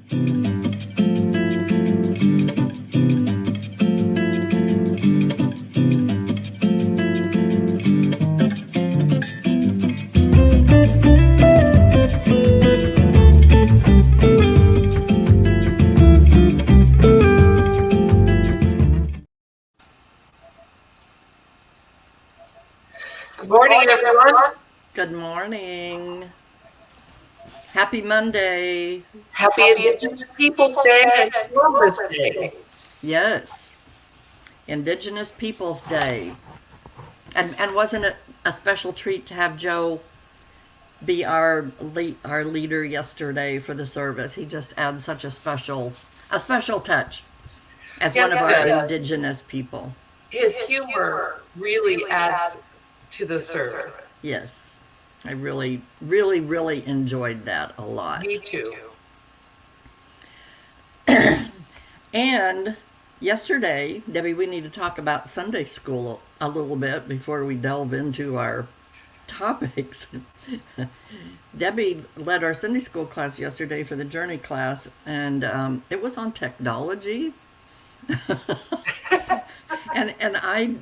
Good morning, everyone. Good morning. Happy Monday. Happy Indigenous Peoples Day and Columbus Day. Yes, Indigenous Peoples Day. And wasn't it a special treat to have Joe be our leader yesterday for the service? He just adds such a special touch as Yes, one of our Indigenous people. his humor really adds to the service. Yes, I really, really, really enjoyed that a lot. Me too. And yesterday, Debbie, we need to talk about Sunday school a little bit before we delve into our topics. Debbie led our Sunday school class yesterday for the Journey class, and it was on technology. and I,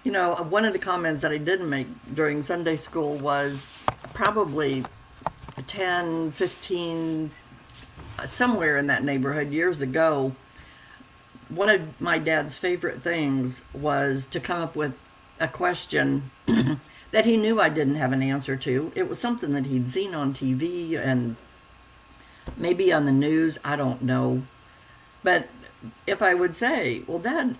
one of the comments that I didn't make during Sunday school was probably 10, 15, somewhere in that neighborhood years ago. One of my dad's favorite things was to come up with a question that he knew I didn't have an answer to. It was something that he'd seen on TV and maybe on the news, I don't know. But if I would say, well, Dad,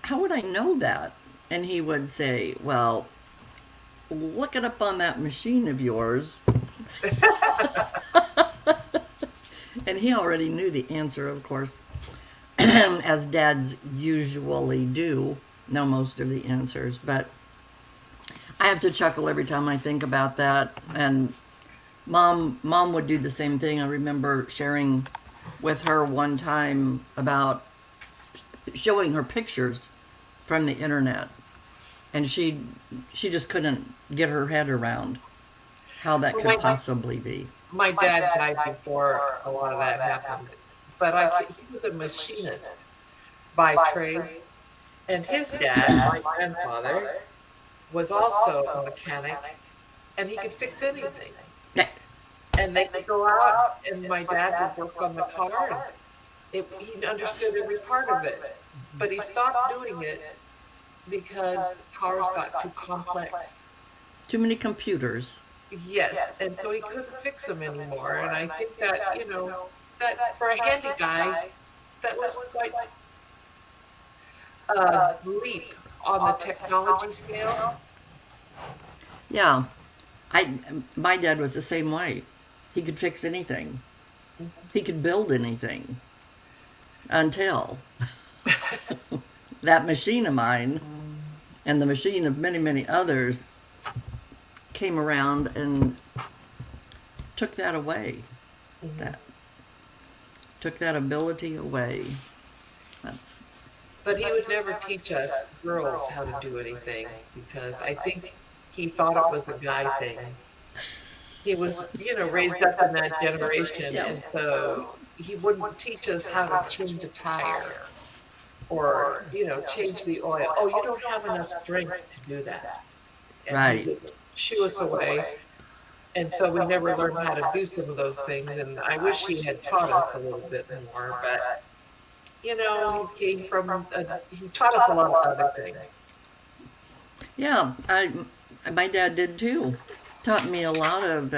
how would I know that? And he would say, well, look it up on that machine of yours. And he already knew the answer, of course, as dads usually do, know most of the answers. But I have to chuckle every time I think about that. And mom would do the same thing. I remember sharing with her one time about showing her pictures from the internet, and she just couldn't get her head around how that could possibly be. My dad died before a lot of that happened, but he was a machinist by trade, and his dad, my grandfather, was also a mechanic, and he could fix anything. And they could go out, and my dad would work on the car, and he understood every part of it. But he stopped doing it because cars got too complex. Too many computers. Yes, and so he couldn't fix them anymore. And I think that, that for a handy guy, that was quite a leap on the technology scale. Yeah, my dad was the same way. He could fix anything. He could build anything until that machine of mine and the machine of many, many others came around and took that away. That took that ability away. But he would never teach us girls how to do anything because I think he thought it was a guy thing. He was, raised up in that generation, and so he wouldn't teach us how to change a tire or, change the oil. Oh, you don't have enough strength to do that. And Right. he would shoo us away. And so we never learned how to do some of those things. And I wish he had taught us a little bit more, but, he came from, he taught us a lot of other things. Yeah, my dad did too. Taught me a lot of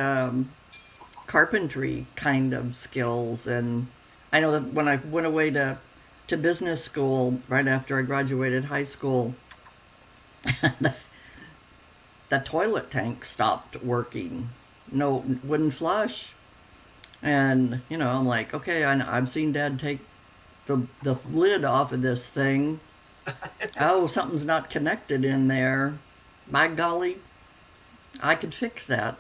carpentry kind of skills, and I know that when I went away to business school right after I graduated high school, the toilet tank stopped working. No, wouldn't flush, and I'm like, okay, I've seen Dad take the lid off of this thing. Oh, something's not connected in there. By golly, I could fix that.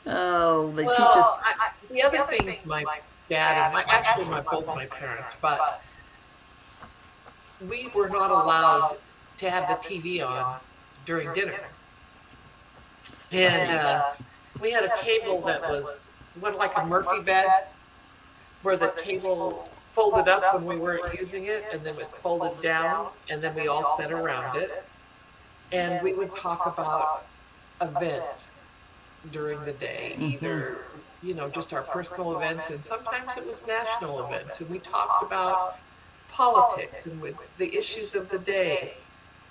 Oh, they teach us. The other things my dad and both my parents, but we were not allowed to have the TV on during dinner. And we had a table that was what like a Murphy bed, where the table folded up when we weren't using it, and then it folded down, and then we all sat around it, and we would talk about events during the day, either, just our personal events, and sometimes it was national events, and we talked about politics and with the issues of the day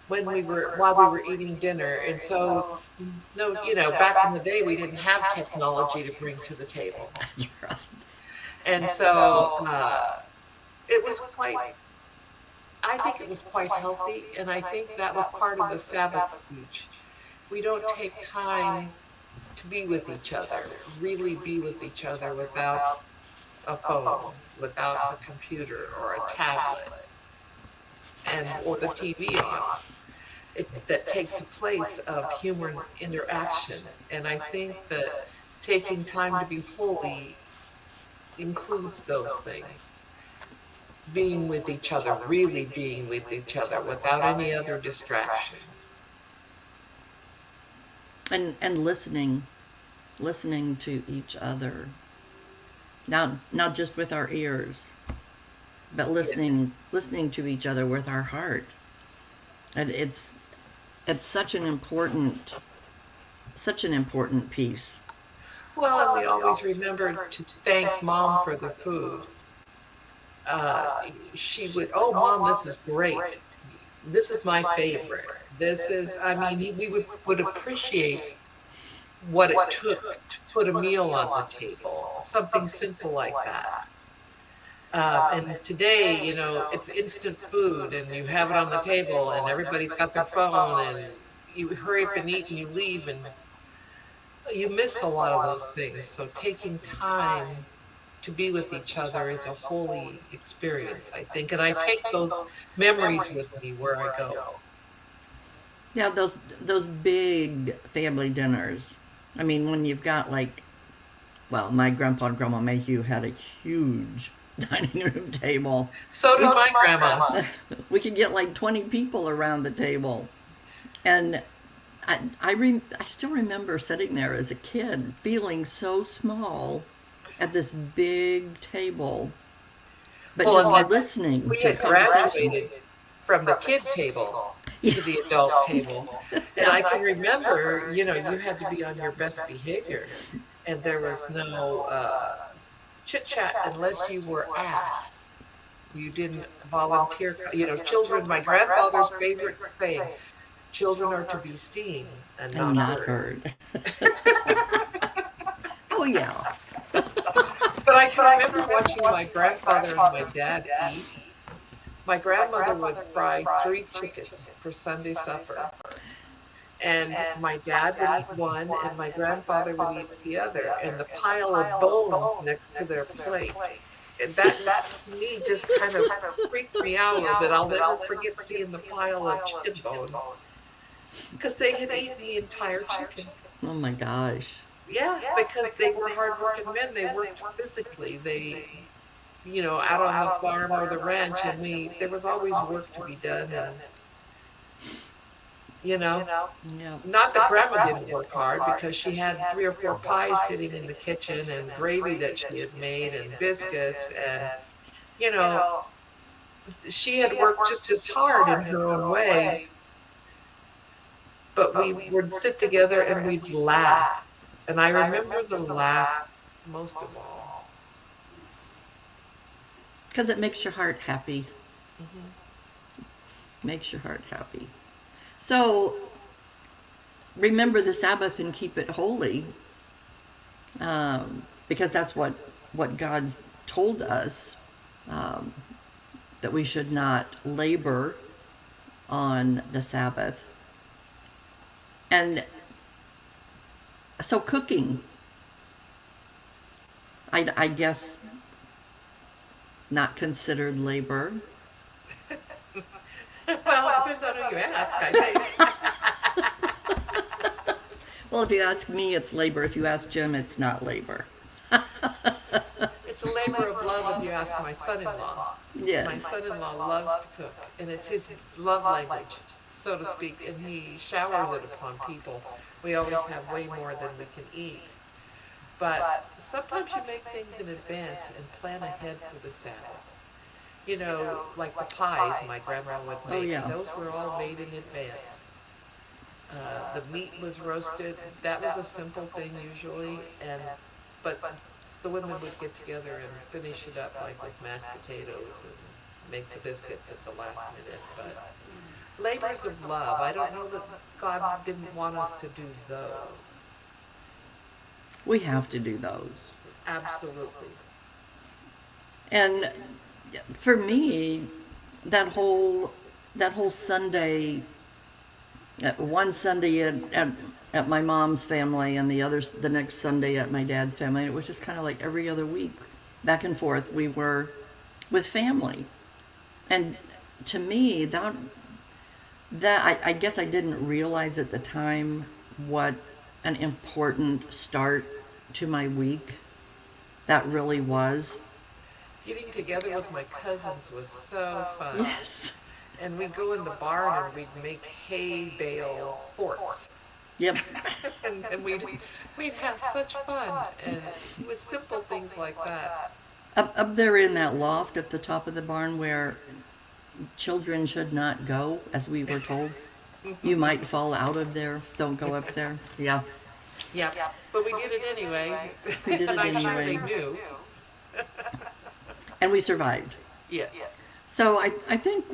while we were eating dinner. And so, no, back in the day, we didn't have technology to bring to the table. That's right. And so it was quite, I think it was quite healthy. And I think that was part of the Sabbath speech. We don't take time to be with each other, really be with each other without a phone, without the computer or a tablet, or the TV on. That takes the place of human interaction. And I think that taking time to be holy includes those things. Being with each other, really being with each other without any other distractions. And listening to each other. Not just with our ears, but listening to each other with our heart. And it's such an important piece. Well, and we always remember to thank Mom for the food. She would, oh, Mom, this is great. This is my favorite. We would appreciate what it took to put a meal on the table, something simple like that. And today, it's instant food, and you have it on the table, and everybody's got their phone, and you hurry up and eat, and you leave, and you miss a lot of those things. So taking time to be with each other is a holy experience, I think, and I take those memories with me where I go. Yeah, those big family dinners. I mean, when you've got my grandpa and grandma Mayhew had a huge dining room table. So did my grandma. We could get 20 people around the table. And I still remember sitting there as a kid feeling so small at this big table. But just listening we to had graduated from the kid table to the adult table. And I can remember, you had to be on your best behavior. And there was no chit chat unless you were asked. You didn't volunteer. Children, my grandfather's favorite saying, children are to be seen and not heard. Oh, yeah. But I can remember watching my grandfather and my dad eat. My grandmother would fry 3 chickens for Sunday supper. And my dad would eat one, and my grandfather would eat the other, and the pile of bones next to their plate. And that to me just kind of freaked me out a little bit. I'll never forget seeing the pile of chicken bones, because they had eaten the entire chicken. Oh my gosh. Yeah, because they were hardworking men. They worked physically. They, out on the farm or the ranch, and there was always work to be done. And, not that grandma didn't work hard, because she had 3 or 4 pies sitting in the kitchen, and gravy that she had made, and biscuits, and, she had worked just as hard in her own way. But we would sit together and we'd laugh. And I remember the laugh most of all. Because it makes your heart happy. Makes your heart happy. So, remember the Sabbath and keep it holy. Because that's what God told us. That we should not labor on the Sabbath. And so cooking, I guess, not considered labor. Well, it depends on who you ask, I think. Well, if you ask me, it's labor. If you ask Jim, it's not labor. It's a labor of love if you ask my son-in-law. Yes. My son-in-law loves to cook, and it's his love language, so to speak, and he showers it upon people. We always have way more than we can eat. But sometimes you make things in advance and plan ahead for the Sabbath. You know, like the pies my grandma would Oh make, yeah. those were all made in advance. The meat was roasted. That was a simple thing usually, but the women would get together and finish it up like with mashed potatoes and make the biscuits at the last minute. But labors of love, I don't know that God didn't want us to do those. We have to do those. Absolutely. And for me, that whole that whole Sunday, one Sunday at my mom's family, and the next Sunday at my dad's family. It was just kind of like every other week, back and forth. We were with family, and to me, I guess I didn't realize at the time what an important start to my week that really was. Getting together with my cousins was so fun. Yes. And we'd go in the barn and we'd make hay bale forts. Yep. And we'd have such fun and with simple things like that. Up there in that loft at the top of the barn where children should not go, as we were told. You might fall out of there. Don't go up there. Yeah, Yep. But we did it anyway. we did And it I'm sure they anyway. knew. And we survived. Yes. So I think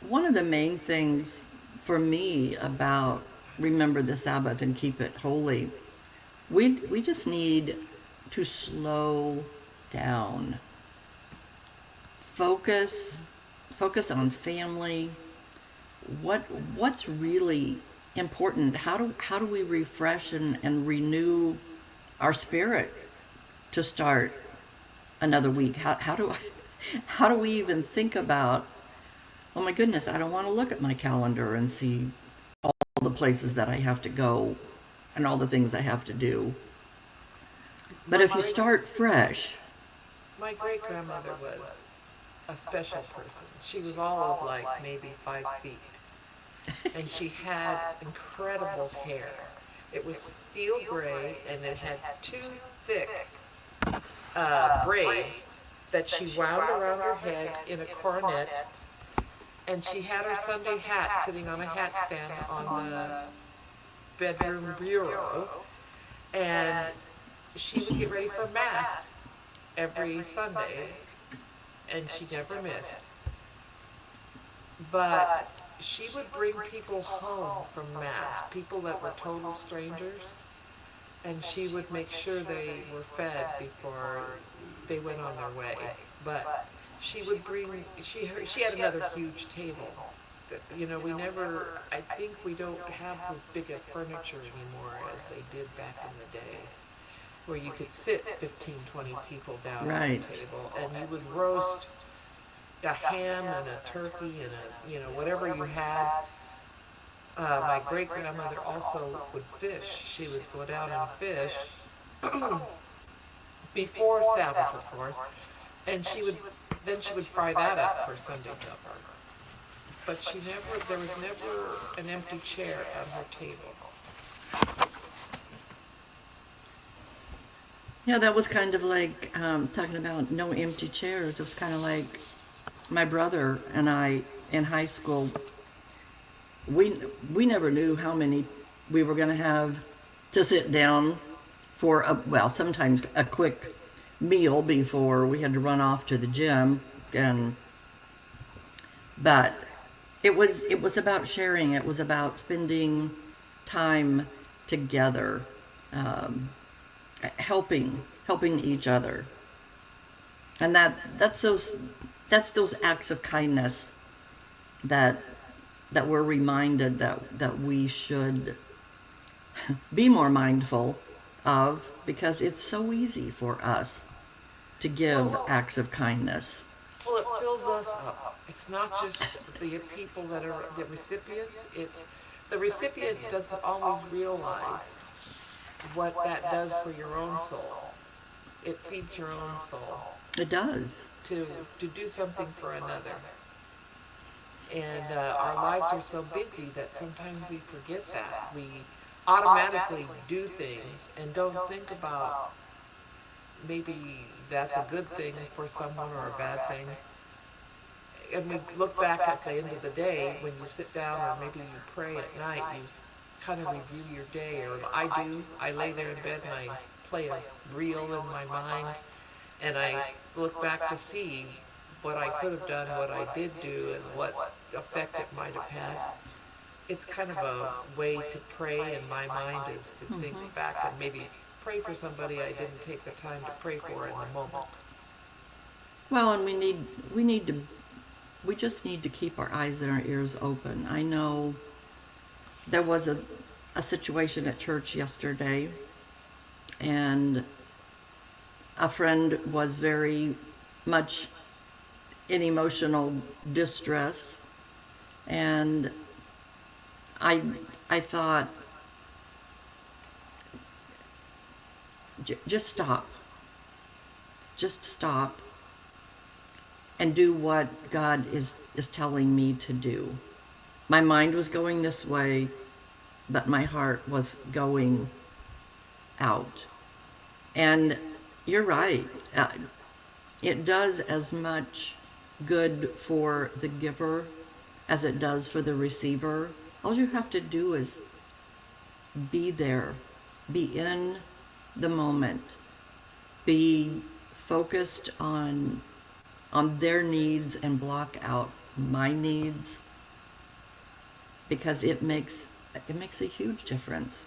one of the main things for me about remember the Sabbath and keep it holy, we just need to slow down. Focus on family. What's really important? How do we refresh and renew our spirit to start another week? How do we even think about, oh my goodness, I don't want to look at my calendar and see all the places that I have to go and all the things I have to do. But if you start fresh, My great grandmother was a special person. She was all of like maybe 5 feet. And she had incredible hair. It was steel gray and it had two thick braids that she wound around her head in a coronet. And she had her Sunday hat sitting on a hat stand on the bedroom bureau. And she would get ready for Mass every Sunday. And she never missed. But she would bring people home from Mass, people that were total strangers, and she would make sure they were fed before they went on their way. But she would bring, she had another huge table. You know, I think we don't have as big a furniture anymore as they did back in the day, where you could sit 15, 20 people down at right. the table, and you would roast a ham and a turkey and whatever you had. My great grandmother also would fish. She would go down and fish before Sabbath, of course, and she would fry that up for Sunday supper. But there was never an empty chair at her table. Yeah, that was kind of like talking about no empty chairs. It was kind of like my brother and I in high school. We never knew how many we were going to have to sit down for sometimes a quick meal before we had to run off to the gym, but it was about sharing. It was about spending time together, helping each other, and that's those acts of kindness that we're reminded that we should be more mindful of, because it's so easy for us to give acts of kindness. Well, it fills us up. It's not just the people that are the recipients. It's the recipient doesn't always realize what that does for your own soul. It feeds your own soul It does. to do something for another. And our lives are so busy that sometimes we forget that. automatically do things and don't think about maybe that's a good thing for someone or a bad thing. And we look back at the end of the day when you sit down or maybe you pray at night, kind of review your day, or I do. I lay there in bed and I play a reel in my mind and I look back to see what I could have done, what I did do, and what effect it might have had. It's kind of a way to pray in my mind, is to think back and maybe pray for somebody I didn't take the time to pray for in the moment. Well, and we just need to keep our eyes and our ears open. I know there was a situation at church yesterday, and a friend was very much in emotional distress, and I thought, just stop. Just stop and do what God is telling me to do. My mind was going this way, but my heart was going out. And you're right. It does as much good for the giver as it does for the receiver. All you have to do is be there, be in the moment, be focused on their needs and block out my needs, because it makes a huge difference.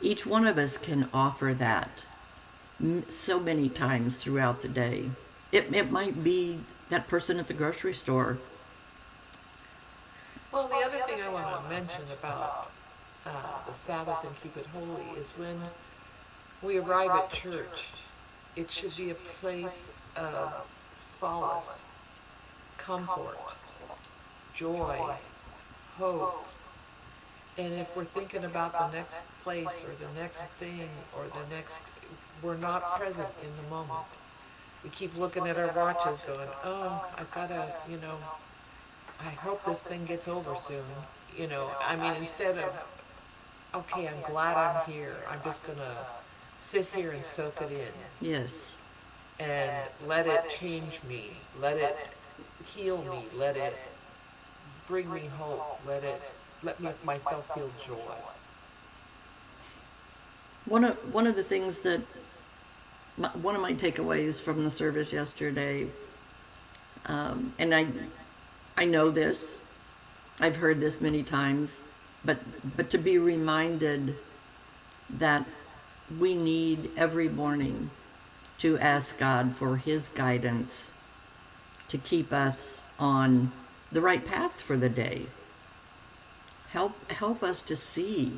Each one of us can offer that so many times throughout the day. It might be that person at the grocery store. Well, the other thing I want to mention about the Sabbath and keep it holy is when we arrive at church, it should be a place of solace, comfort, joy, hope. And if we're thinking about the next place or the next thing or the next, we're not present in the moment. We keep looking at our watches going, oh, I've got to, I hope this thing gets over soon. I mean, instead of, okay, I'm glad I'm here. I'm just going to sit here and soak it in Yes. and let it change me. Let it heal me. Let it bring me hope. Let me myself feel joy. One of the things that one of my takeaways from the service yesterday, and I know this, I've heard this many times, but to be reminded that we need every morning to ask God for His guidance to keep us on the right path for the day. Help us to see.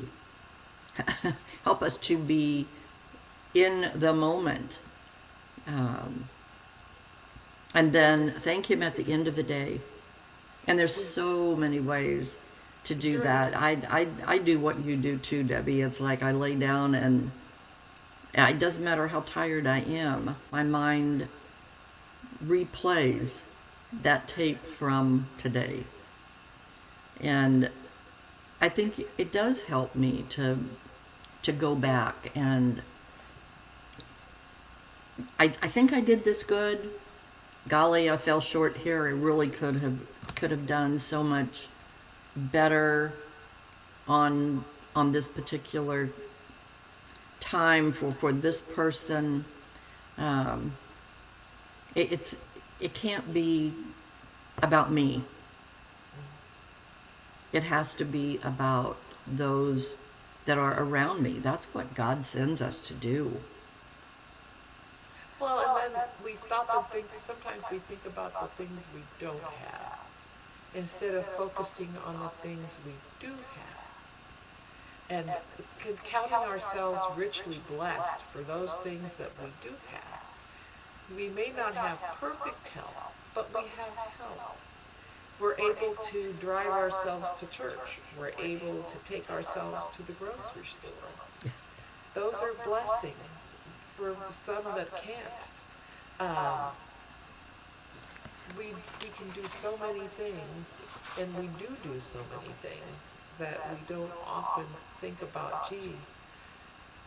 Help us to be in the moment. And then thank Him at the end of the day. And there's so many ways to do that. I do what you do too, Debbie. It's like I lay down and it doesn't matter how tired I am, my mind replays that tape from today. And I think it does help me to go back, and I think I did this good. Golly, I fell short here. I really could have done so much better on this particular time for this person. It can't be about me. It has to be about those that are around me. That's what God sends us to do. Well, and then we stop and think, sometimes we think about the things we don't have instead of focusing on the things we do have. And counting ourselves richly blessed for those things that we do have. We may not have perfect health, but we have health. We're able to drive ourselves to church. We're able to take ourselves to the grocery store. Those are blessings for some that can't. we can do so many things, and we do so many things that we don't often think about, gee,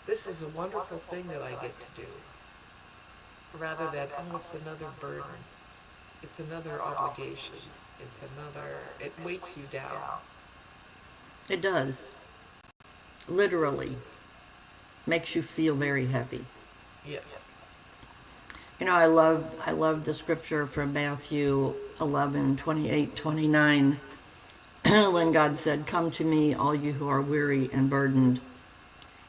this is a wonderful thing that I get to do, rather than, oh, it's another burden. It's another obligation. It weights you down. It does. Literally makes you feel very heavy. Yes. You know, I love the scripture from Matthew 11:28-29, when God said, "Come to me, all you who are weary and burdened,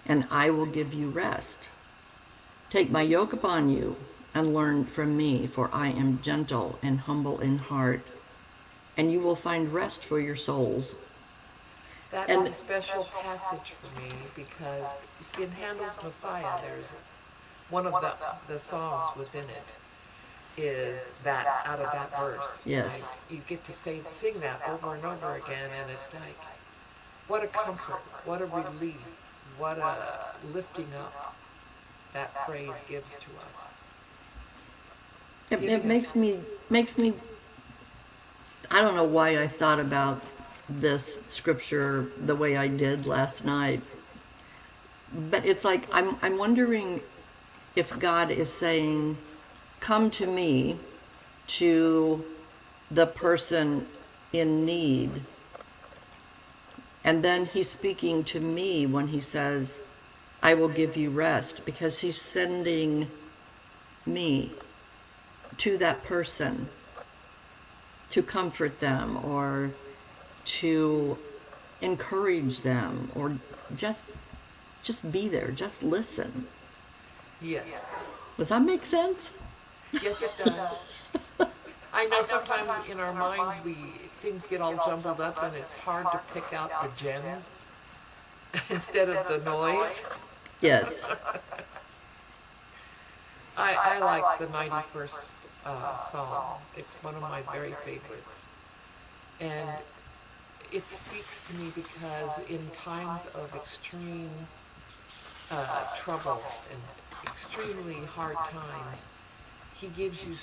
and I will give you rest. Take my yoke upon you and learn from me, for I am gentle and humble in heart, and you will find rest for your souls." That is And a special passage for me because in Handel's Messiah, there's one of the songs within it is that out of that verse, and yes, you get to sing that over and over again, and it's like, what a comfort, what a relief, what a lifting up that phrase gives to us. it makes me. I don't know why I thought about this scripture the way I did last night, but it's like I'm wondering if God is saying, "Come to me," to the person in need, and then He's speaking to me when He says, "I will give you rest," because He's sending me to that person to comfort them or to encourage them or just just be there, just listen. Yes. Does that make sense? Yes, it does. I know sometimes in our minds things get all jumbled up and it's hard to pick out the gems instead of the noise. Yes. I like the 91st Psalm. It's one of my very favorites. And it speaks to me because in times of extreme trouble and extremely hard times, he gives you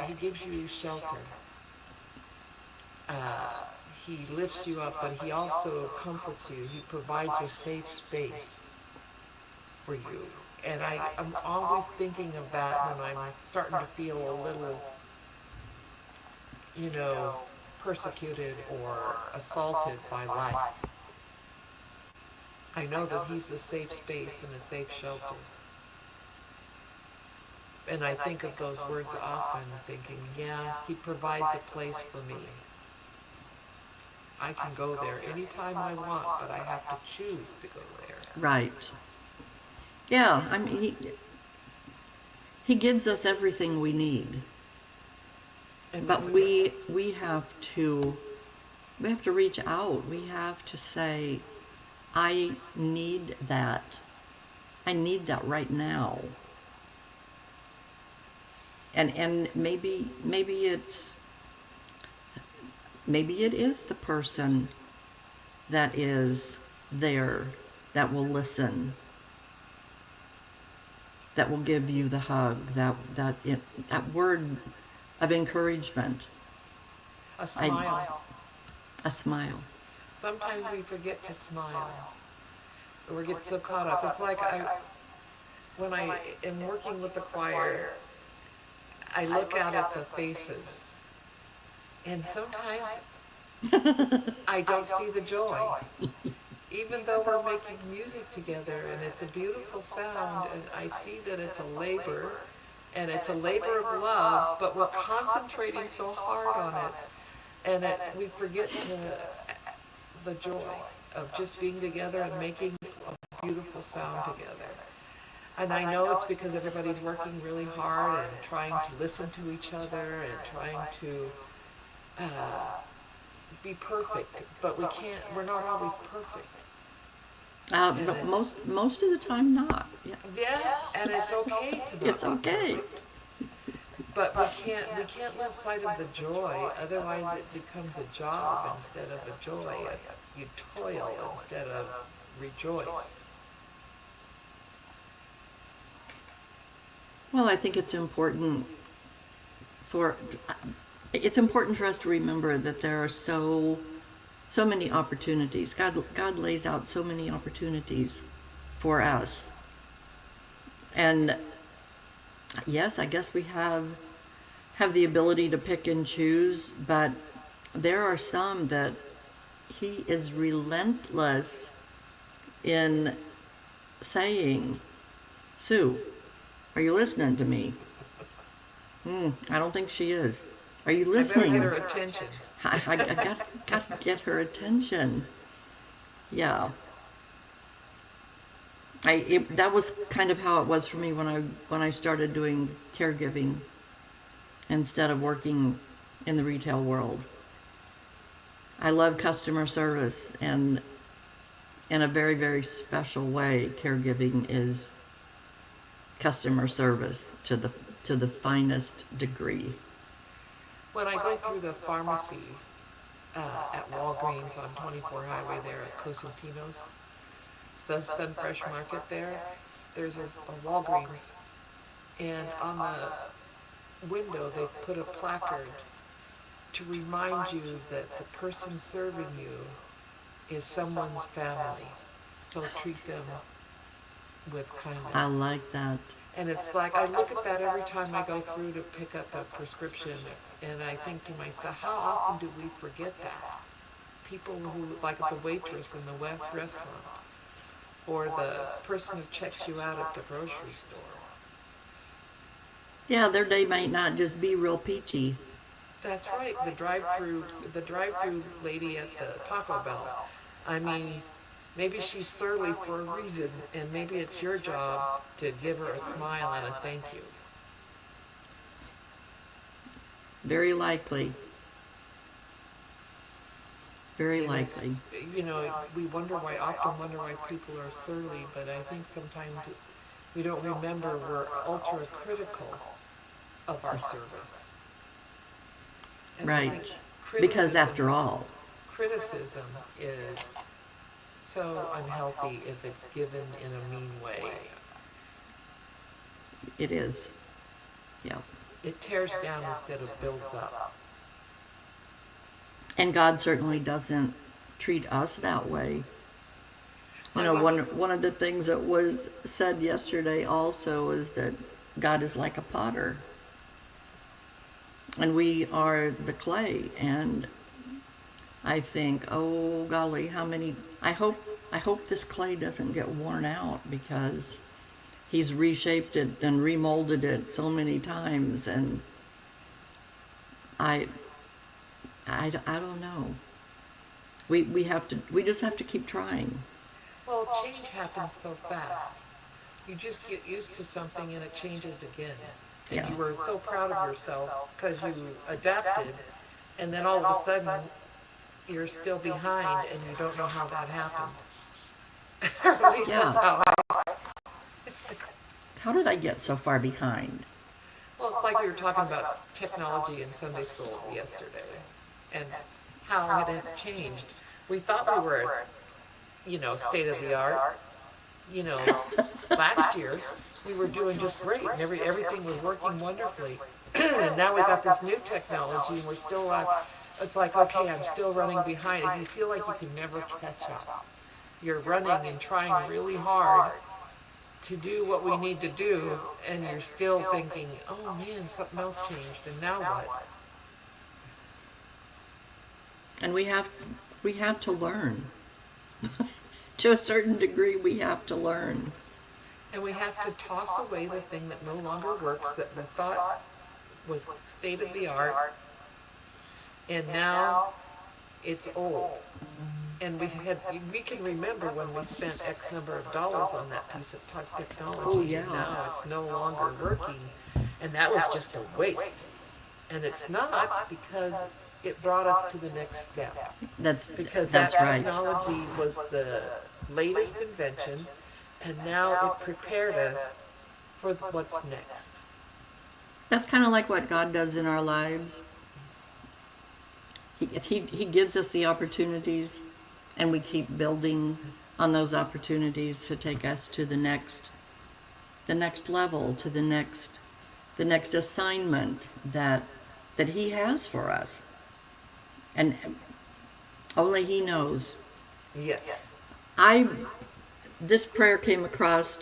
he gives you shelter. He lifts you up, but he also comforts you. He provides a safe space for you. And I'm always thinking of that when I'm starting to feel a little, you know, persecuted or assaulted by life. I know that he's a safe space and a safe shelter. And I think of those words often, thinking, yeah, he provides a place for me. I can go there anytime I want, but I have to choose to go there. Right. Yeah, I mean, he gives us everything we need. And But we have to reach out. We have to say, I need that. I need that right now. And maybe it is the person that is there, that will listen, that will give you the hug, that word of encouragement, a smile. a smile. Sometimes we forget to smile. We get so caught up. It's like when I am working with the choir, I look out at the faces, and sometimes I don't see the joy. Even though we're making music together and it's a beautiful sound, and I see that it's a labor, and it's a labor of love, but we're concentrating so hard on it, and we forget the joy of just being together and making a beautiful sound together. And I know it's because everybody's working really hard and trying to listen to each other and trying to be perfect, but we're not always perfect. But most of the time not. Yeah. Yeah, and it's okay to not It's be okay. perfect. But we can't lose sight of the joy, otherwise it becomes a job instead of a joy. You toil instead of rejoice. Well, I think it's important for it's important for us to remember that there are so many opportunities. God lays out so many opportunities for us. And yes, I guess we have the ability to pick and choose, but there are some that he is relentless in saying, Sue, are you listening to me? I don't think she is. Are you I better get listening? her attention. I got to get her attention. Yeah. That was kind of how it was for me when I started doing caregiving instead of working in the retail world. I love customer service, and in a very, very special way, caregiving is customer service to the finest degree. When I go through the pharmacy at Walgreens on 24 Highway there at Cosentino's, Sun Fresh Market there, there's a Walgreens, and on the window they put a placard to remind you that the person serving you is someone's family, so treat them with I kindness. like that. And it's like, I look at that every time I go through to pick up a prescription, and I think to myself, how often do we forget that? People who, like the waitress in the West restaurant, or the person who checks you out at the grocery store. Yeah, their day might not just be real peachy. That's right, the drive-through lady at the Taco Bell. I mean, maybe she's surly for a reason, and maybe it's your job to give her a smile and a thank you. Very likely. Very And it's, likely. we often wonder why people are surly, but I think sometimes we don't remember we're ultra critical of our service. And I think Right. Because criticism, after all, criticism is so unhealthy if it's given in a mean way. it is. Yeah. It tears down instead of builds up. And God certainly doesn't treat us that way. You I know, wonder- one of the things that was said yesterday also is that God is like a potter, and we are the clay. And I think, oh golly, how many? I hope this clay doesn't get worn out, because He's reshaped it and remolded it so many times, and I don't know. We just have to keep trying. Well, change happens so fast. You just get used to something and it changes again. And Yeah. you were so proud of yourself because you adapted, and then all of a sudden you're still behind and you don't know how that happened. Or at least that's Yeah. how How did I get so far behind? Well, it's like we were talking about technology in Sunday school yesterday and how it has changed. We thought we were, state of the art. You know, last year we were doing just great and everything was working wonderfully. And now we got this new technology and we're still it's like, okay, I'm still running behind, and you feel like you can never catch up. You're running and trying really hard to do what we need to do, and you're still thinking, oh man, something else changed, and now what? And we have to learn. To a certain degree, we have to learn. And we have to toss away the thing that no longer works, that we thought was state of the art, and now it's old. And we can remember when we spent X number of dollars on that piece of technology, Oh, yeah. and now it's no longer working, and that was just a waste. And it's not, because it brought us to the next step. Because That's that right. technology was the latest invention, and now it prepared us for what's next. That's kind of like what God does in our lives. He gives us the opportunities, and we keep building on those opportunities to take us to the next level, to the next assignment that that He has for us. And only He knows. Yes. This prayer came across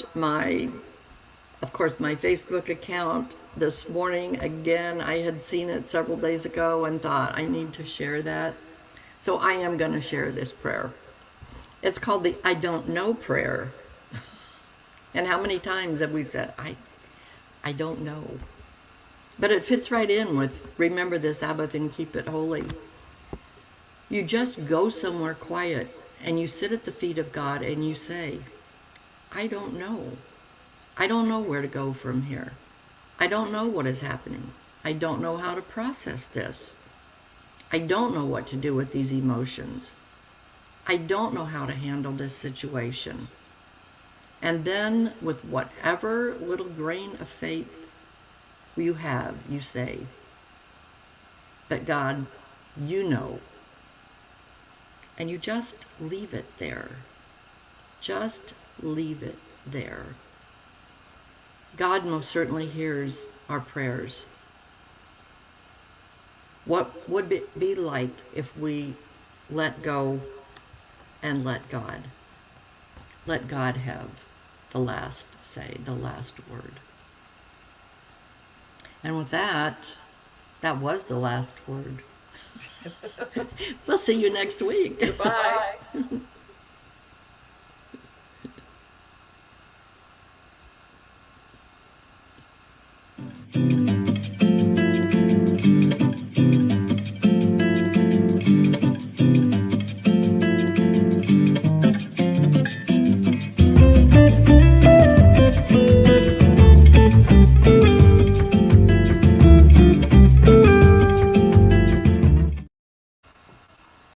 of course, my Facebook account this morning. Again, I had seen it several days ago and thought, I need to share that. So I am going to share this prayer. It's called the I don't know prayer. And how many times have we said, I don't know? But it fits right in with remember this Sabbath and keep it holy. You just go somewhere quiet and you sit at the feet of God and you say, I don't know. I don't know where to go from here. I don't know what is happening. I don't know how to process this. I don't know what to do with these emotions. I don't know how to handle this situation. And then, with whatever little grain of faith you have, you say, but God, you know. And you just leave it there. Just leave it there. God most certainly hears our prayers. What would it be like if we let go and let God? Let God have the last say, the last word. And with that was the last word. We'll see you next week. Goodbye.